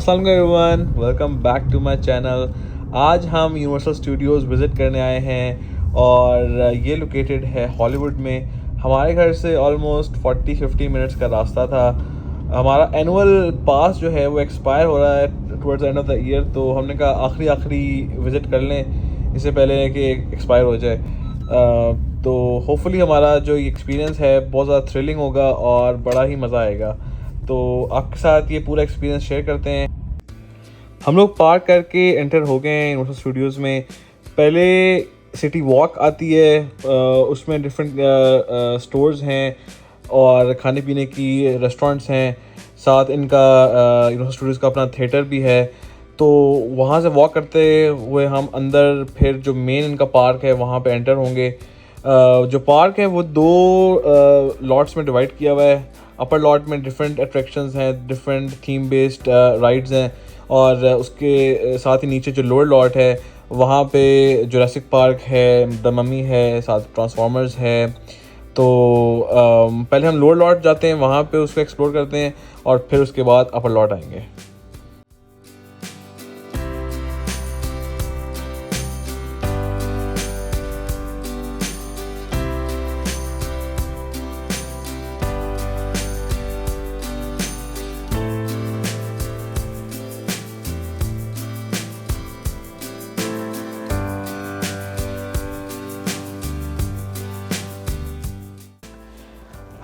अस्सलाम वालेकुम everyone, welcome back to my channel. आज हम यूनिवर्सल स्टूडियोज़ विज़िट करने आए हैं और ये लोकेटेड है हॉलीवुड में। हमारे घर से ऑलमोस्ट 40-50 मिनट्स का रास्ता था। हमारा एनुअल पास जो है वो एक्सपायर हो रहा है towards end of the year, तो हमने कहा आखिरी विज़िट कर लें इससे पहले कि एक्सपायर हो जाए। तो होपफुली हमारा जो ये एक्सपीरियंस है बहुत ज़्यादा थ्रिलिंग होगा और बड़ा ही मज़ा आएगा। तो आपके साथ ये पूरा एक्सपीरियंस शेयर करते हैं। हम लोग पार्क करके एंटर हो गए हैं यूनिवर्सल स्टूडियोज़ में। पहले सिटी वॉक आती है, उसमें डिफरेंट स्टोर्स हैं और खाने पीने की रेस्टोरेंट्स हैं। साथ इनका यूनिवर्सल स्टूडियोज़ का अपना थिएटर भी है। तो वहाँ से वॉक करते हुए हम अंदर फिर जो मेन इनका पार्क है वहाँ पे एंटर होंगे। जो पार्क है वो दो लॉट्स में डिवाइड किया हुआ है। अपर लॉट में डिफरेंट अट्रैक्शंस हैं, डिफरेंट थीम बेस्ड राइड्स हैं, और उसके साथ ही नीचे जो लोअर लॉट है वहाँ पे जुरासिक पार्क है, द मम्मी है, साथ ट्रांसफॉर्मर्स है। तो पहले हम लोअर लॉट जाते हैं, वहाँ पे उसको एक्सप्लोर करते हैं और फिर उसके बाद अपर लॉट आएंगे।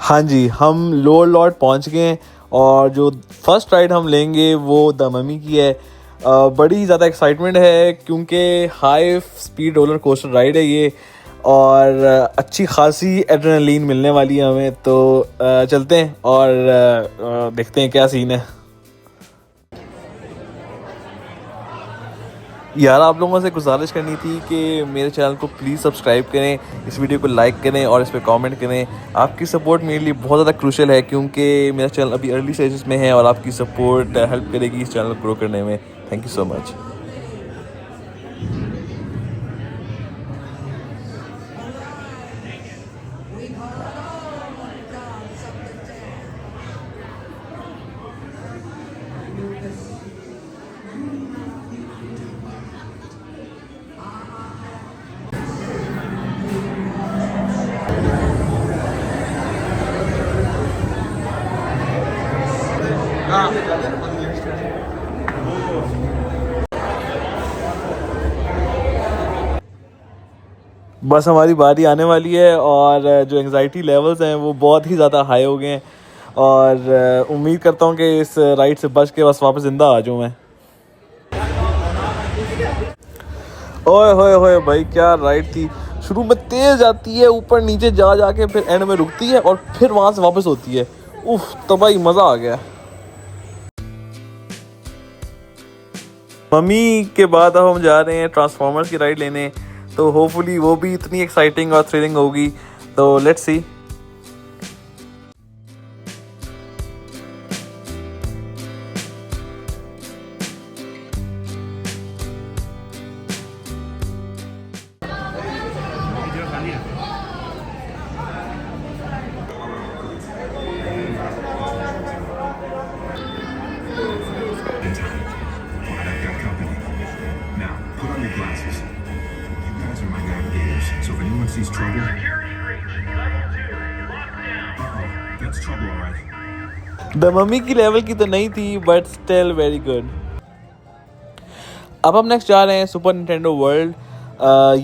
हाँ जी, हम लोअर लॉट पहुंच गए हैं और जो फर्स्ट राइड हम लेंगे वो द मम्मी की है। बड़ी ज़्यादा एक्साइटमेंट है क्योंकि high speed roller coaster ride है ये, और अच्छी खासी एड्रेनलिन मिलने वाली है हमें। तो चलते हैं और देखते हैं क्या सीन है। यार, आप लोगों से गुजारिश करनी थी कि मेरे चैनल को प्लीज़ सब्सक्राइब करें, इस वीडियो को लाइक करें और इस पर कमेंट करें। आपकी सपोर्ट मेरे लिए बहुत ज़्यादा क्रूशियल है क्योंकि मेरा चैनल अभी अर्ली स्टेजेस में है और आपकी सपोर्ट हेल्प करेगी इस चैनल को ग्रो करने में। Thank you so much. बस हमारी बारी आने वाली है और जो एंग्जाइटी लेवल्स हैं वो बहुत ही ज़्यादा हाई हो गए हैं, और उम्मीद करता हूँ कि इस राइड से बच के बस वापस ज़िंदा आ जाऊँ मैं। ओए होए होए भाई, क्या राइड थी! शुरू में तेज़ जाती है, ऊपर नीचे जा जाके फिर एंड में रुकती है और फिर वहाँ से वापस होती है। उफ, तो भाई मज़ा आ गया। मम्मी के बाद अब हम जा रहे हैं ट्रांसफॉर्मर्स की राइड लेने, तो होपफुली वो भी इतनी एक्साइटिंग और थ्रिलिंग होगी। तो let's see. Sees trouble. That's trouble, all right. The mummy की लेवल की तो नहीं थी बट स्टिल वेरी गुड। अब हम नेक्स्ट जा रहे हैं सुपर निंटेंडो वर्ल्ड।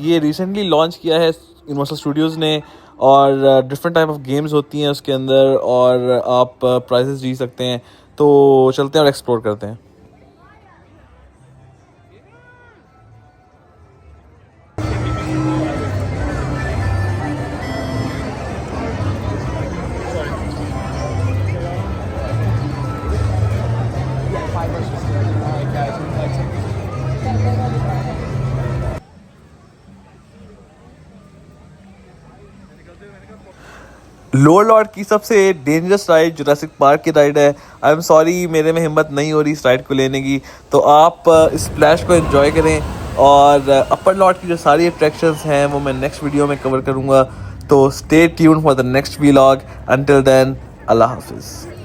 ये रिसेंटली लॉन्च किया है यूनिवर्सल स्टूडियोज़ ने, और डिफरेंट टाइप ऑफ गेम्स होती हैं उसके अंदर और आप प्राइजेस जीत सकते हैं। तो चलते हैं और एक्सप्लोर करते हैं। लोअर लॉर्ड की सबसे डेंजरस राइड जुरासिक पार्क की राइड है। आई एम सॉरी, मेरे में हिम्मत नहीं हो रही इस राइड को लेने की। तो आप इस स्प्लैश को एंजॉय करें, और अपर लॉर्ड की जो सारी अट्रैक्शंस हैं वो मैं नेक्स्ट वीडियो में कवर करूँगा। तो stay tune for the next vlog. Until then, अल्लाह हाफिज़।